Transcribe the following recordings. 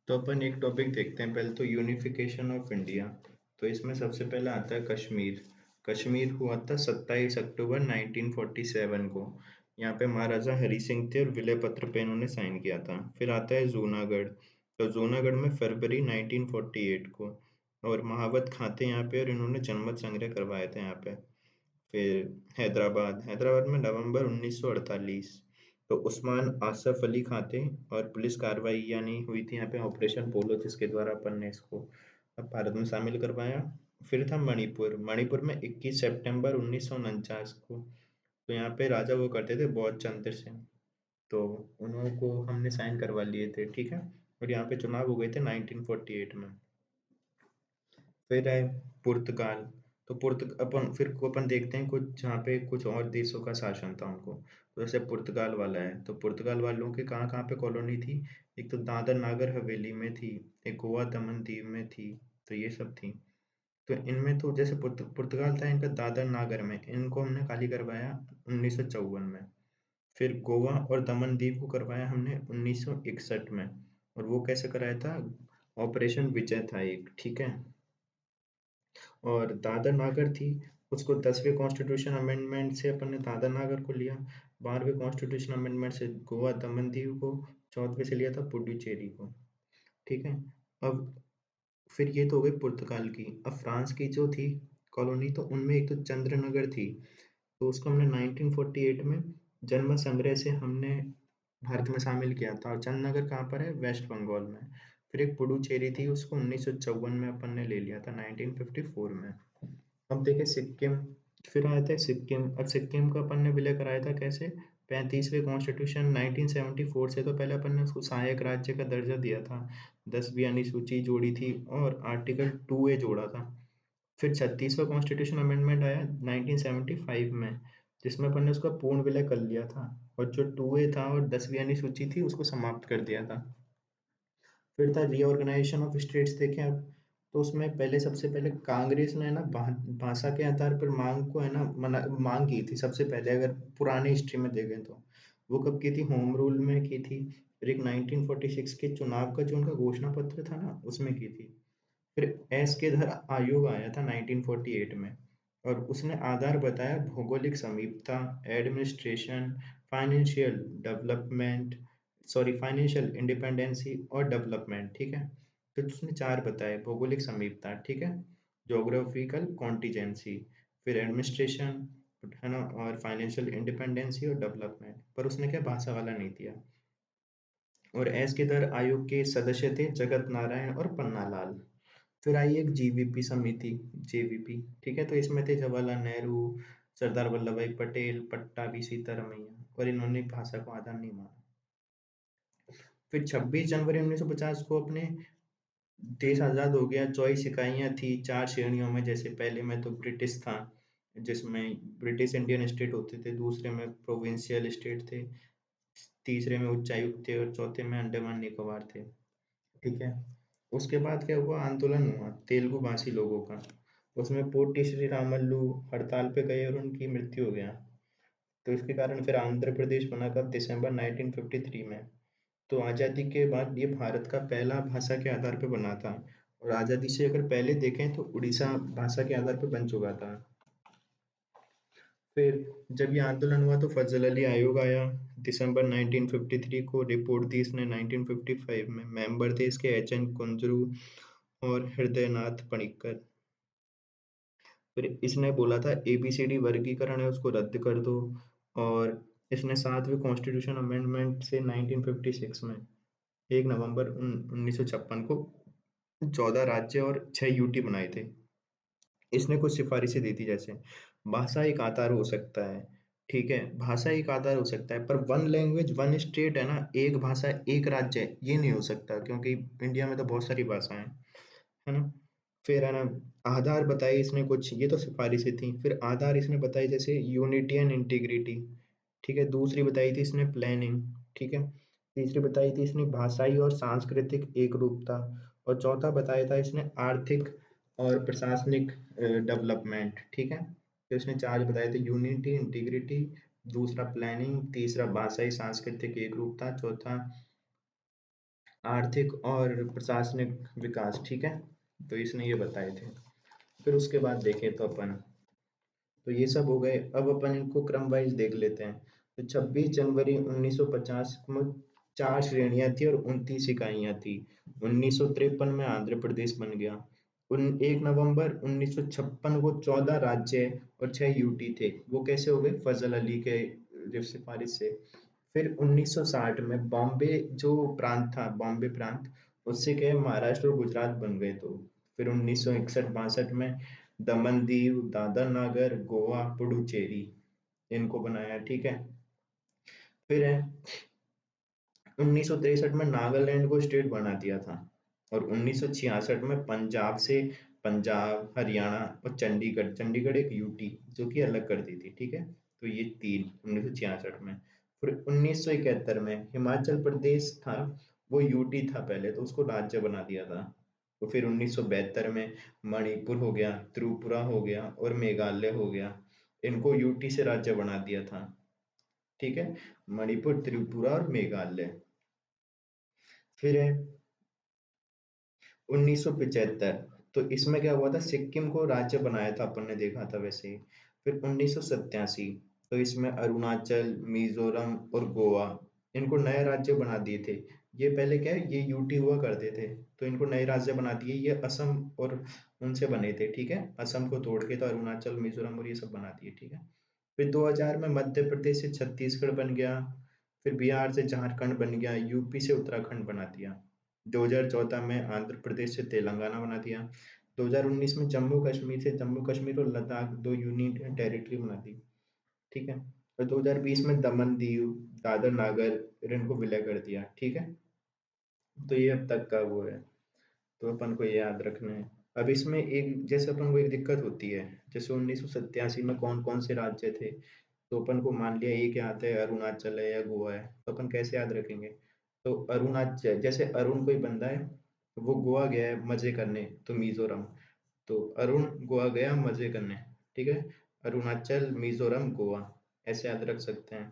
तो अपन एक टॉपिक देखते हैं। पहले तो यूनिफिकेशन ऑफ इंडिया। तो इसमें सबसे पहले आता है कश्मीर। कश्मीर हुआ था 27 अक्टूबर 1947 को। यहाँ पे महाराजा हरी सिंह थे और विलय पत्र पे इन्होंने साइन किया था। फिर आता है जूनागढ़। तो जूनागढ़ में फरवरी 1948 को। और महावत खां थे यहाँ पे और इन्होंने जनमत संग्रह करवाए थे यहाँ पे। फिर हैदराबाद हैदराबाद में नवंबर 1948। तो उस्मान आसफ अली खां थे और पुलिस कार्रवाई यानी हुई थी यहाँ पे ऑपरेशन पोलो, जिसके द्वारा अपन ने इसको अब भारत में शामिल करवाया। फिर था मणिपुर। मणिपुर में 21 सितंबर 1949 को। तो यहाँ पे राजा वो करते थे बौद्ध चंद्र सिंह। तो उन्हों को हमने साइन करवा लिए थे, ठीक है। और यहाँ पे चुनाव हो गए थे 1948 में। फिर है पुर्तगाल। तो अपन देखते हैं कुछ जहाँ पे कुछ और देशों का शासन था उनको। तो जैसे पुर्तगाल वाला है, तो पुर्तगाल वालों की कहाँ कहाँ पे कॉलोनी थी। एक तो दादर नागर हवेली में थी, एक गोवा दमन दीव में थी। तो ये सब थी। तो इनमें तो जैसे पुर्तगाल था, इनका दादर नागर में इनको हमने खाली करवाया 1954 में। फिर गोवा और दमन दीव को करवाया हमने 1961 में। और वो कैसे कराया था, ऑपरेशन विजय था एक, ठीक है। और दादर नागर थी, उसको 10वें कॉन्स्टिट्यूशन अमेंडमेंट से अपन ने दादर नागर को लिया। 12वें कॉन्स्टिट्यूशन अमेंडमेंट से गोवा दमन दीव को। 14वें से लिया था पुडुचेरी को, ठीक है। अब फिर ये तो हो गई पुर्तगाल की। अब फ्रांस की जो थी कॉलोनी, तो उनमें एक तो चंद्रनगर थी। तो उसको हमने 1948 में जन्म संग्रह से हमने भारत में शामिल किया था। और चंद्रनगर कहाँ पर है, वेस्ट बंगाल में। फिर एक पुडुचेरी थी, उसको 1954 में अपन ने ले लिया था 1954 में। अब देखे सिक्किम। फिर आया था सिक्किम। अब सिक्किम का अपन ने विलय कराया था कैसे, 35वें कॉन्स्टिट्यूशन 1974 से। तो पहले अपन ने उसको सहायक राज्य का दर्जा दिया था, 10वीं अनुसूची जोड़ी थी और आर्टिकल 2A जोड़ा था। फिर 36वां कॉन्स्टिट्यूशन अमेंडमेंट आया 1975 में, जिसमें अपन ने उसका पूर्ण विलय कर लिया था। और जो 2A था और 10वीं अनुसूची थी उसको समाप्त कर दिया था। फिर था रीऑर्गेनाइजेशन ऑफ स्टेट्स, देखें अब। तो उसमें पहले सबसे पहले कांग्रेस ने ना भाषा के आधार पर मांग को है ना मांग की थी सबसे पहले, अगर पुरानी हिस्ट्री में देखें तो। वो कब की थी, होम रूल में की थी। फिर एक 1946 के चुनाव का जो उनका घोषणा पत्र था ना, उसमें की थी। फिर एस के धर आयोग आया था 1948 में। और उसने आधार बताया भौगोलिक समीपता, administration, financial development, sorry financial independency और डेवलपमेंट, ठीक है। तो उसने चार बताए, भौगोलिक समीपता, ठीक है, जोग्राफिकल कॉन्टिजेंसी, फिर एडमिनिस्ट्रेशन, है ना, और फाइनेंशियल इंडिपेंडेंसी और डेवलपमेंट। पर उसने क्या भाषा वाला नहीं दिया। और एस के दर आयोग के सदस्य थे जगत नारायण और पन्नालाल। फिर आई एक जीवीपी समिति, जेवीपी, ठीक है। तो इसमें थे जवाहरलाल नेहरू, सरदार वल्लभ भाई पटेल, पट्टाभी सीतारमैया। और इन्होंने भाषा को आधार नहीं माना। फिर 26 जनवरी 1950 को अपने देश आजाद हो गया। 24 इकाइयां थी 4 श्रेणियों में। जैसे पहले में तो ब्रिटिश था, जिसमें ब्रिटिश इंडियन स्टेट होते थे, दूसरे में प्रोविंशियल स्टेट थे, तीसरे में उच्चायुक्त थे और चौथे में अंडमान निकोबार थे, ठीक है। उसके बाद क्या हुआ, आंदोलन हुआ तेलुगु भाषी लोगों का। उसमें पोटी श्री रामल्लू हड़ताल पे गए और उनकी मृत्यु हो गया। तो इसके कारण फिर आंध्र प्रदेश बना कब, दिसंबर 1953 में। तो आज़ादी के बाद ये भारत का पहला भाषा के आधार पे बना था। और आज़ादी से अगर पहले देखें तो उड़ीसा भाषा के आधार पे बन चुका था। फिर जब ये आंदोलन हुआ तो फजल अली आयोग आया दिसंबर 1953 को। रिपोर्ट दी इसने 1955 में। मेंबर थे इसके एच एन कुंजरू और हृदयनाथ पणिक्कर। फिर इसने बोला था एबीसीडी वर्गीकरण है उसको रद्द कर दो। और इसने 7वें कॉन्स्टिट्यूशन अमेंडमेंट से 1956 में 1 नवंबर 1956 को 14 राज्य और 6 यूटी बनाए थे। इसने कुछ सिफारिशें दी थी, जैसे भाषा एक आधार हो सकता है, ठीक है, भाषा एक आधार हो सकता है, पर वन लैंग्वेज वन स्टेट है ना, एक भाषा एक राज्य, ये नहीं हो सकता, क्योंकि इंडिया में तो बहुत सारी भाषाएं हैं, है ना। फिर है ना, आधार बताई इसने कुछ, ये तो सिफारिशें थी। फिर आधार इसने बताई जैसे यूनिटी एंड इंटीग्रिटी, ठीक है। दूसरी बताई थी इसने प्लानिंग, ठीक है। तीसरी बताई थी इसने भाषाई और सांस्कृतिक एकरूपता। और चौथा बताया था इसने आर्थिक और प्रशासनिक डेवलपमेंट, ठीक है। तो इसने चार बताए थे, यूनिटी, इंटीग्रिटी, दूसरा प्लानिंग, तीसरा भाषाई सांस्कृतिक एकरूपता, चौथा आर्थिक और प्रशासनिक विकास, ठीक है। तो इसने ये बताए थे। फिर उसके बाद देखें तो अपन, तो ये सब हो गए। अब अपन इनको क्रम वाइज देख लेते हैं। तो 26 जनवरी 1950 में 4 श्रेणियां थी और 29 इकाइयां थी। 1953 में आंध्र प्रदेश बन गया। 1 नवंबर 1956 को 14 राज्य और 6 यूटी थे। वो कैसे हो गए? फजल अली के सिफारिश से। फिर 1960 में बॉम्बे जो प्रांत था, बॉम्बे प्रांत, उससे क्या है, महाराष्ट्र और गुजरात बन गए। तो फिर 1961-62 में दमन दीव, दादर नागर, गोवा, पुडुचेरी, इनको बनाया, ठीक है। फिर है 1963 में नागालैंड को स्टेट बना दिया था। और 1966 में पंजाब से पंजाब, हरियाणा और चंडीगढ़, चंडीगढ़ एक यूटी जो कि अलग कर दी थी, ठीक है। तो ये तीन 1966 में। फिर 1971 में हिमाचल प्रदेश था, वो यूटी था पहले, तो उसको राज्य बना दिया था। तो फिर 1972 में मणिपुर हो गया, त्रिपुरा हो गया और मेघालय हो गया, इनको यूटी से राज्य बना दिया था, ठीक है। मणिपुर, त्रिपुरा और मेघालय। फिर है 1975, तो इसमें क्या हुआ था, सिक्किम को राज्य बनाया था, अपन ने देखा था वैसे ही। फिर 1987, तो इसमें अरुणाचल, मिजोरम और गोवा, इनको नए राज्य बना दिए थे। ये पहले क्या है, ये यूटी हुआ करते थे, तो इनको नए राज्य बना दिए। ये असम और उनसे बने थे, ठीक है। असम को तोड़ के तो अरुणाचल, मिजोरम और ये सब बना दिए, ठीक है। फिर 2000 में मध्य प्रदेश से छत्तीसगढ़ बन गया। फिर बिहार से झारखंड बन गया, यूपी से उत्तराखंड बना दिया। 2014 में आंध्र प्रदेश से तेलंगाना बना दिया। 2019 में जम्मू कश्मीर से जम्मू कश्मीर और लद्दाख, दो यूनियन टेरिटरी बना दी, ठीक है। और 2020 में दमन दीव, दादर नागर इनको विलय कर दिया, ठीक है। तो ये अब तक का वो है, तो अपन को ये याद रखना है। अब इसमें एक, जैसे अपन को एक दिक्कत होती है, जैसे 1987 में कौन कौन से राज्य थे, तो अपन को मान लिया एक याद है, अरुणाचल है या गोवा है, तो अपन कैसे याद रखेंगे? तो अरुणाचल, जैसे अरुण कोई बंदा है, वो गोवा गया है मजे करने, तो मिजोरम। तो अरुण गोवा गया मजे करने, ठीक है। अरुणाचल, मिजोरम, गोवा, ऐसे याद रख सकते हैं,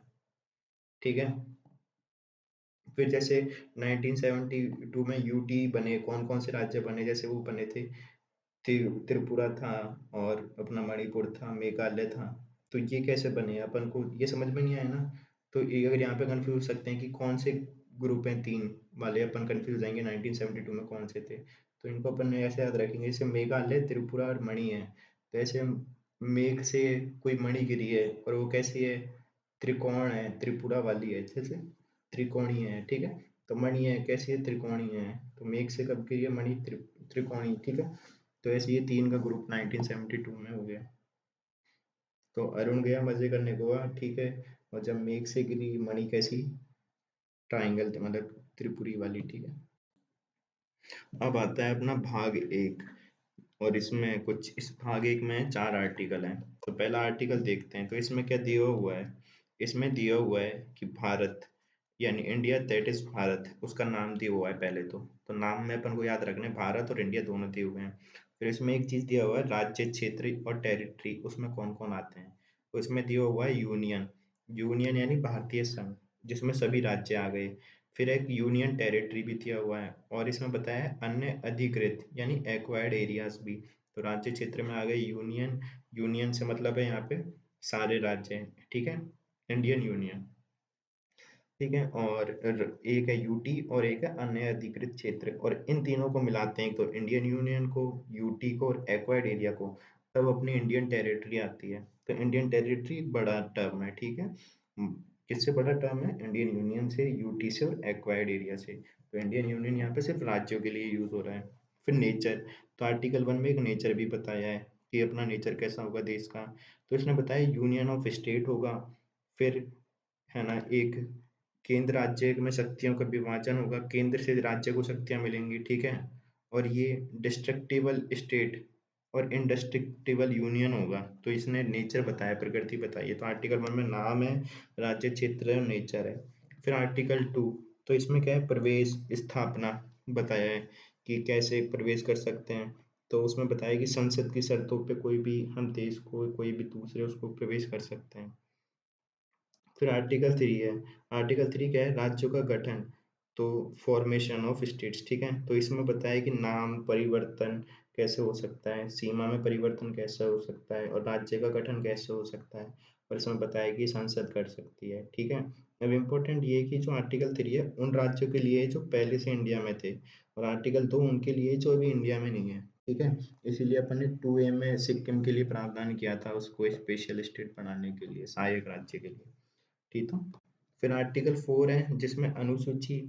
ठीक है। फिर जैसे 1972 में यूटी बने, कौन कौन से राज्य बने, जैसे वो बने थे, त्रिपुरा था और अपना मणिपुर था, मेघालय था। तो ये कैसे बने, अपन को ये समझ में नहीं आया ना। तो ये अगर यहाँ पे कंफ्यूज हो सकते हैं कि कौन से ग्रुप हैं तीन वाले, अपन कंफ्यूज हो जाएंगे 1972 में कौन से थे। तो इनको अपन ऐसे याद रखेंगे, जैसे मेघालय, त्रिपुरा और मणि है। तो ऐसे मेघ से कोई मणि गिरी है, और वो कैसी है, त्रिकोण है, त्रिपुरा वाली है, जैसे त्रिकोणीय है, ठीक है। तो मणि है, कैसी है, त्रिकोणीय है। तो मेघ से कब गिरी है, मणि त्रिकोणीय, ठीक है। तो ऐसे ये तीन का ग्रुप 1972 में हो गया। तो अरुण गया मजे करने गोवा, ठीक है। और जब मेघ से गिरी मणि, कैसी, ट्राइंगल, मतलब त्रिपुरी वाली, ठीक है। अब आता है अपना भाग एक, और इसमें कुछ, इस भाग एक में 4 आर्टिकल हैं। तो पहला आर्टिकल देखते हैं। तो इसमें क्या दिया हुआ है, इसमें दिया हुआ है कि भारत, यानी इंडिया, दैट इज भारत, उसका नाम दिया हुआ है पहले। तो नाम में अपन को याद रखना है, भारत और इंडिया दोनों दिए हुए हैं। फिर इसमें एक चीज दिया हुआ है, राज्य, क्षेत्र और टेरिटरी, उसमें कौन कौन आते हैं। तो इसमें दिया हुआ है यूनियन, यूनियन यानी भारतीय संघ, जिसमें सभी राज्य आ गए। फिर एक यूनियन टेरिटरी भी दिया हुआ है, और इसमें बताया है अन्य अधिकृत यानी एक्वायर्ड एरियाज भी। तो राज्य क्षेत्र में आ गए यूनियन, यूनियन से मतलब है यहाँ पे सारे राज्य हैं, ठीक है, इंडियन यूनियन, ठीक है। और एक है यूटी और एक है अन्य अधिकृत क्षेत्र, और इन तीनों को मिलाते हैं, तो इंडियन यूनियन को, यूटी को और एक्वायर्ड एरिया को, तब अपनी इंडियन टेरिटरी आती है। तो इंडियन टेरिटरी बड़ा टर्म है, ठीक है। किससे बड़ा टर्म है, इंडियन यूनियन से, यूटी से और एक्वायर्ड एरिया से। तो इंडियन यूनियन यहाँ पे सिर्फ राज्यों के लिए यूज हो रहा है। फिर नेचर, तो आर्टिकल 1 में एक नेचर भी बताया है कि अपना नेचर कैसा होगा देश का। तो इसने बताया यूनियन ऑफ स्टेट होगा। फिर है ना, एक केंद्र राज्य में शक्तियों का विभाजन होगा, केंद्र से राज्य को शक्तियां मिलेंगी, ठीक है। और ये डिस्ट्रक्टिबल स्टेट और इंडस्ट्रक्टिबल यूनियन होगा। तो इसने नेचर बताया, प्रकृति बताई है। तो आर्टिकल 1 में नाम है, राज्य, क्षेत्र है और नेचर है। फिर आर्टिकल 2, तो इसमें क्या है, प्रवेश, स्थापना बताया है कि कैसे प्रवेश कर सकते हैं। तो उसमें बताया कि संसद की शर्तों पे कोई भी हम देश को, कोई भी दूसरे उसको प्रवेश कर सकते हैं। फिर आर्टिकल 3 है, आर्टिकल 3 क्या है, राज्यों का गठन। तो फॉर्मेशन ऑफ स्टेट्स, ठीक है। तो इसमें बताया कि नाम परिवर्तन कैसे हो सकता है, सीमा में परिवर्तन कैसे हो सकता है, और राज्य का गठन कैसे हो सकता है, और इसमें बताया कि संसद कर सकती है, ठीक है। अब इम्पोर्टेंट ये कि जो आर्टिकल 3 है उन राज्यों के लिए जो पहले से इंडिया में थे, और आर्टिकल 2 उनके लिए जो अभी इंडिया में नहीं है, ठीक है। इसीलिए अपन ने 2A में सिक्किम के लिए प्रावधान किया था, उसको स्पेशल स्टेट बनाने के लिए, सहायक राज्य के लिए, ठीक है। फिर आर्टिकल 4 है जिसमें अनुसूची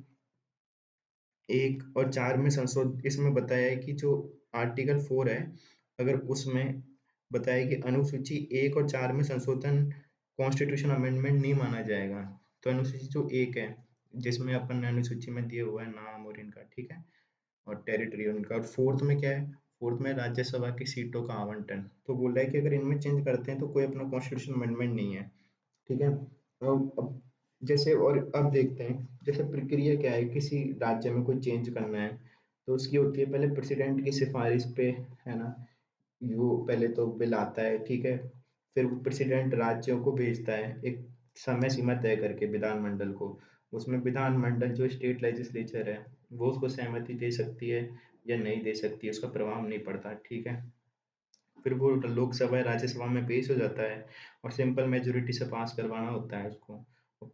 1 और 4 में संशोध, इसमें बताया है कि जो आर्टिकल 4 है, अगर उसमें बताया कि अनुसूची 1 और 4 में संशोधन कॉन्स्टिट्यूशन अमेंडमेंट नहीं माना जाएगा। तो अनुसूची जो 1 है, जिसमें अपन ने अनुसूची में दिया हुआ है नाम और इनका, ठीक है, और टेरिटरी उनका, और फोर्थ में क्या है, फोर्थ में राज्यसभा की सीटों का आवंटन। तो बोल रहा है कि अगर इनमें चेंज करते हैं तो कोई अपना कॉन्स्टिट्यूशन अमेंडमेंट नहीं है, ठीक है। अब जैसे, और अब देखते हैं जैसे प्रक्रिया क्या है, किसी राज्य में कोई चेंज करना है तो उसकी होती है पहले प्रेसिडेंट की सिफारिश पे, है ना। वो पहले तो बिल आता है, ठीक है। फिर वो प्रेसिडेंट राज्यों को भेजता है एक समय सीमा तय करके विधानमंडल को। उसमें विधानमंडल जो स्टेट लेजिस्लेचर है वो उसको सहमति दे सकती है या नहीं दे सकती है, उसका प्रभाव नहीं पड़ता, ठीक है। फिर वो लोकसभा या राज्यसभा में पेश हो जाता है और सिंपल मेजोरिटी से पास करवाना होता है उसको।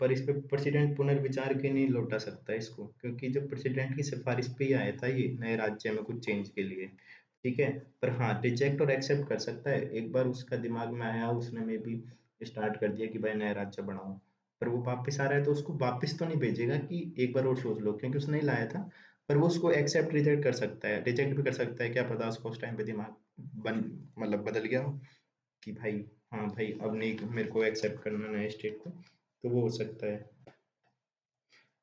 पर इस पे प्रेसिडेंट पुनर्विचार के नहीं लौटा सकता इसको, क्योंकि जो प्रेसिडेंट की सिफारिश पे ही आया था ये नए राज्य में कुछ चेंज के लिए, ठीक है। पर हाँ, रिजेक्ट और एक्सेप्ट कर सकता है, एक बार उसका दिमाग में आया उसने में भी स्टार्ट कर दिया कि भाई नया राज्य बनाओ, पर वो वापस आ रहा है तो उसको वापस तो नहीं भेजेगा कि एक बार और सोच लो, क्योंकि उसने नहीं लाया था। पर वो उसको एक्सेप्ट रिजेक्ट कर सकता है, रिजेक्ट भी कर सकता है, क्या पता उसको उस टाइम पे दिमाग बन मतलब बदल गया हो कि भाई, हाँ भाई अब नहीं मेरे को एक्सेप्ट करना नए स्टेट को, तो वो हो सकता है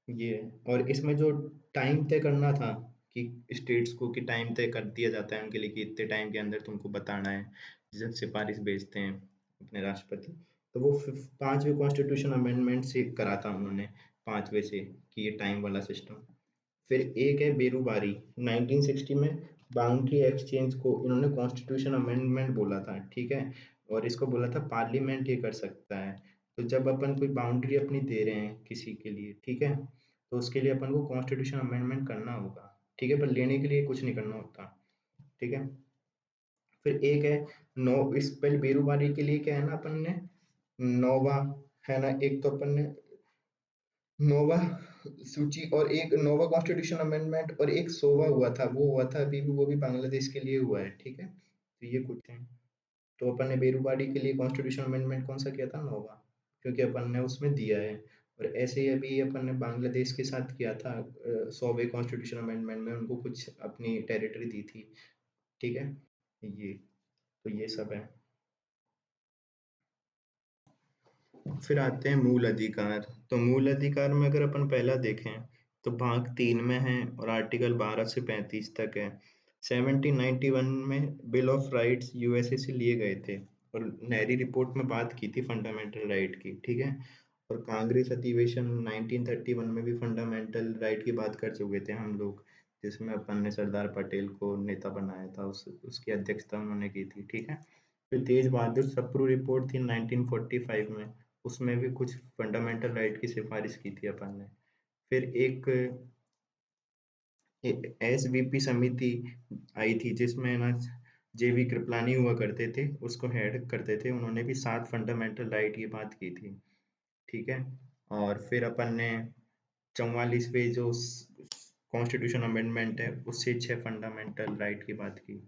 ये। और इसमें जो टाइम तय करना था कि स्टेट्स को, कि टाइम तय कर दिया जाता है उनके लिए कि इतने टाइम के अंदर तुमको बताना है, जब सिफारिश भेजते हैं अपने राष्ट्रपति, तो वो 5वें कॉन्स्टिट्यूशन अमेंडमेंट से करा था उन्होंने, 5वें से, कि ये टाइम वाला सिस्टम। फिर एक है बेरूबारी, 1960 में बाउंड्री एक्सचेंज को इन्होंने कॉन्स्टिट्यूशन अमेंडमेंट बोला था, ठीक है। और इसको बोला था पार्लियामेंट ये कर सकता है। तो जब अपन कोई बाउंड्री अपनी दे रहे हैं किसी के लिए, ठीक है, तो उसके लिए अपन को कॉन्स्टिट्यूशन अमेंडमेंट करना होगा, ठीक है, पर लेने के लिए कुछ नहीं करना होता, ठीक है। फिर एक है नौ, इस पहले बेरूबारी के लिए क्या है ना, अपन ने नौवा, है ना, एक तो अपन ने नोवा सूची, और एक नोवा कॉन्स्टिट्यूशन अमेंडमेंट, और एक सोवा हुआ था, वो हुआ था अभी भी, वो भी बांग्लादेश के लिए हुआ है, ठीक है। तो ये कुछ है। तो अपन ने बेरूबाड़ी के लिए कॉन्स्टिट्यूशन अमेंडमेंट कौन सा किया था, नोवा, क्योंकि अपन ने उसमें दिया है। और ऐसे ही अभी अपन ने बांग्लादेश के साथ किया था 100वें कॉन्स्टिट्यूशन अमेंडमेंट में, उनको कुछ अपनी टेरिटरी दी थी, ठीक है। ये, तो ये सब है। फिर आते हैं मूल अधिकार। तो मूल अधिकार में अगर अपन पहला देखें तो भाग 3 में है और आर्टिकल 12 से 35 तक है। 1791 में बिल ऑफ राइट्स यूएसए से लिए गए थे, और नेहरी रिपोर्ट में बात की थी फंडामेंटल राइट की, ठीक है। और कांग्रेस अधिवेशन 1931 में भी फंडामेंटल राइट की बात कर चुके थे हम लोग, जिसमें अपन ने सरदार पटेल को नेता बनाया था, उसकी अध्यक्षता उन्होंने की थी, ठीक है। फिर तेज बहादुर सप्रू रिपोर्ट थी 1945 में, उसमें भी कुछ फंडामेंटल राइट की सिफारिश की थी अपन ने। फिर एक एसवीपी समिति आई थी जिसमें ना जेवी कृपलानी हुआ करते थे, उसको हेड करते थे, उन्होंने भी 7 फंडामेंटल राइट की बात की थी, ठीक है। और फिर अपन ने 44वें जो कॉन्स्टिट्यूशन अमेंडमेंट है उससे 6 फंडामेंटल राइट की बात की।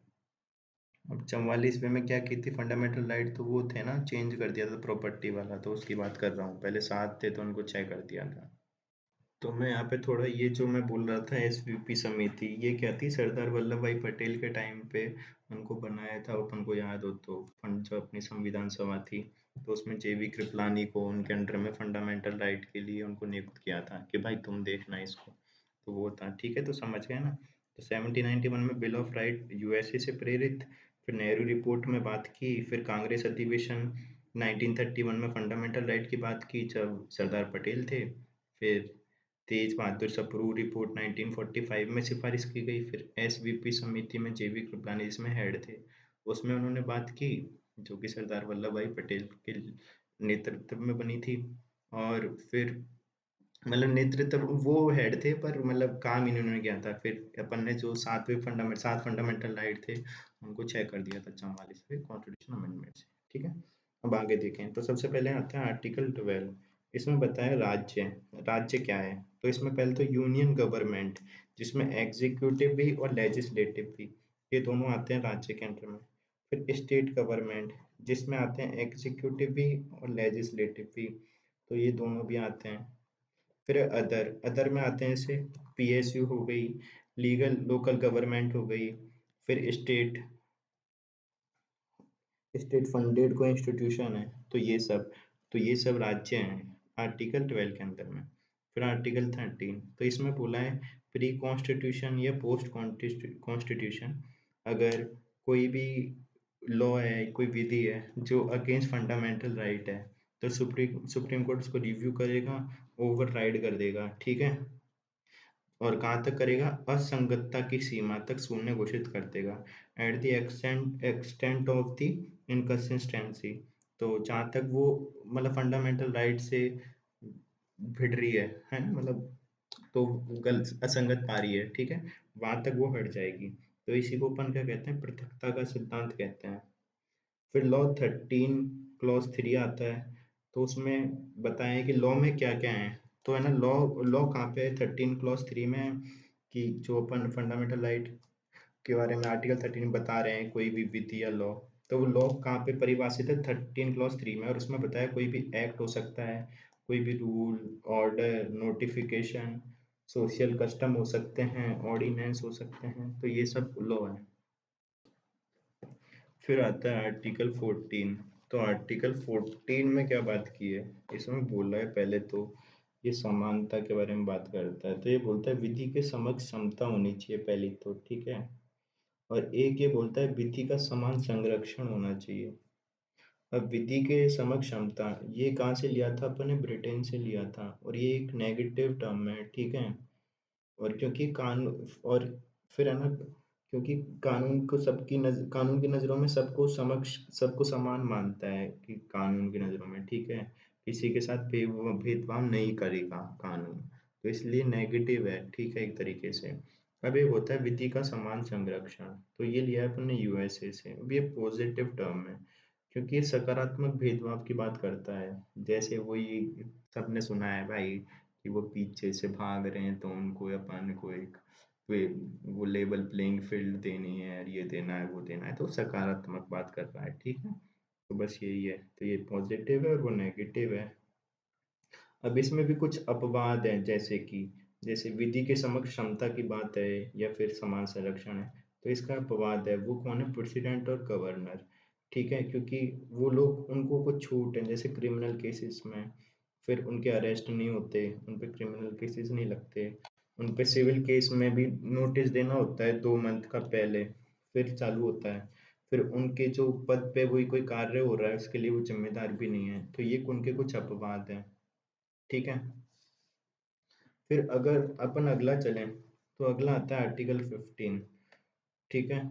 अब 44वें में क्या की थी फंडामेंटल राइट, तो वो थे ना, चेंज कर दिया था प्रॉपर्टी वाला, तो उसकी बात कर रहा हूँ, पहले 7 थे तो उनको 6 कर दिया था। तो मैं यहाँ पे थोड़ा ये जो मैं बोल रहा था एसवीपी समिति, ये क्या थी, सरदार वल्लभ भाई पटेल के टाइम पे उनको बनाया था, अपन को याद हो तो, फंड जो अपनी संविधान सभा थी, तो उसमें जेवी कृपलानी को उनके अंडर में फंडामेंटल राइट के लिए उनको नियुक्त किया था कि भाई तुम देखना इसको, तो वो था, ठीक है। तो समझ गए ना। तो 1791 में बिल ऑफ राइट यूएसए से प्रेरित, फिर नेहरू रिपोर्ट में बात की, फिर कांग्रेस अधिवेशन 1931 में फंडामेंटल राइट की बात की जब सरदार पटेल थे, फिर तेज बहादुर सप्रू रिपोर्ट 1945 में सिफारिश की गई, फिर एसवीपी समिति में जेवी कृपलानी जिसमें हेड थे, उसमें उन्होंने बात की, जो कि सरदार वल्लभ भाई पटेल के नेतृत्व में बनी थी। और फिर मतलब नेतृत्व वो हेड थे, पर मतलब काम इन्होंने किया था। फिर अपन ने जो 7 फंडामेंटल राइट थे, उनको चेक कर दिया था 44वें कॉन्स्टिट्यूशन अमेंडमेंट से। ठीक है, अब आगे देखें तो सबसे पहले आता है आर्टिकल 12। इसमें बताया राज्य, राज्य क्या है। तो इसमें पहले तो यूनियन गवर्नमेंट, जिसमें एग्जीक्यूटिव भी और लेजिस्लेटिव भी, ये दोनों आते हैं राज्य के अंडर में। फिर स्टेट गवर्नमेंट, जिसमें आते हैं एग्जीक्यूटिव भी और लेजिस्लेटिव भी, तो ये दोनों भी आते हैं। फिर अदर, अदर में आते हैं जैसे पीएसयू हो गई, लीगल लोकल गवर्नमेंट हो गई, फिर स्टेट, स्टेट फंडेड कोई इंस्टीट्यूशन है, तो ये सब, तो ये सब राज्य हैं आर्टिकल 12 के अंदर में। फिर आर्टिकल 13, तो इसमें बोला है प्री कॉन्स्टिट्यूशन या पोस्ट कॉन्स्टिट्यूशन, अगर कोई भी लॉ है, कोई विधि है जो अगेंस्ट फंडामेंटल राइट है, तो सुप्रीम सुप्रीम कोर्ट उसको रिव्यू करेगा, ओवर राइड कर देगा। ठीक है, और कहाँ तक करेगा, असंगतता की सीमा तक शून्य घोषित कर देगा, at the extent of the inconsistency. तो जहाँ तक वो मतलब फंडामेंटल राइट से भिड़ रही है ना, मतलब तो गलत असंगत पा रही है, ठीक है, वहां तक वो हट जाएगी। तो इसी को अपन क्या कहते हैं, पृथकता का सिद्धांत कहते हैं। फिर लॉ 13 क्लॉज 3 आता है, तो उसमें बताएं कि लॉ में क्या क्या है। तो है ना, लॉ लॉ कहाँ पे है 13 क्लॉज 3 में, कि जो अपन फंडामेंटल राइट के बारे में आर्टिकल 13 बता रहे हैं, कोई भी विधि या लॉ, तो वो लॉ कहाँ पे परिभाषित है 13 क्लॉज 3 में। और उसमें बताया कोई भी एक्ट हो सकता है, कोई भी rule, order, notification, social custom हो सकते हैं, ऑर्डिनेंस हो सकते हैं, तो ये सब लॉ है। फिर आता है आर्टिकल 14। तो आर्टिकल 14 में क्या बात की है, इसमें बोला है पहले तो ये समानता के बारे में बात करता है। तो ये बोलता है विधि के समक्ष समता होनी चाहिए पहली तो, ठीक है। और एक ये बोलता है विधि का समान संरक्षण होना चाहिए। अब विधि के समक्ष क्षमता, ये कहाँ से लिया था अपन ने, ब्रिटेन से लिया था, और ये एक नेगेटिव टर्म है, ठीक है। और क्योंकि कानून, और फिर है ना, क्योंकि कानून को कानून की नज़रों में सबको समक्ष, सबको समान मानता है कि कानून की नज़रों में, ठीक है, किसी के साथ भेदभाव नहीं करेगा कानून, तो इसलिए नेगेटिव है, ठीक है, एक तरीके से। अब एक होता है विधि का समान संरक्षण, तो ये लिया है अपन ने यूएसए से। अब ये पॉजिटिव टर्म है, क्योंकि ये सकारात्मक भेदभाव की बात करता है। जैसे वही सबने सुना है भाई, कि वो पीछे से भाग रहे हैं, तो उनको अपन को एक वे वो लेवल प्लेइंग फील्ड देनी है, और ये देना है, वो देना है, तो सकारात्मक बात कर रहा है, ठीक है। तो बस यही है, तो ये पॉजिटिव है और वो नेगेटिव है। अब इसमें भी कुछ अपवाद हैं, जैसे कि जैसे विधि के समक्ष क्षमता की बात है या फिर समान संरक्षण है, तो इसका अपवाद है, वो कौन है, प्रेसिडेंट और गवर्नर, ठीक है। क्योंकि वो लोग, उनको कुछ छूट है, जैसे क्रिमिनल केसेस में फिर उनके अरेस्ट नहीं होते, उन पे क्रिमिनल केसेस नहीं लगते, उन पे सिविल केस में भी नोटिस देना होता है 2 मंथ का पहले, फिर चालू होता है। फिर उनके जो पद पे वही कोई कार्य हो रहा है, उसके लिए वो जिम्मेदार भी नहीं है, तो ये उनके कुछ अपवाद हैं, ठीक है। फिर अगर अपन अगला चलें, तो अगला आता है आर्टिकल 15, ठीक है।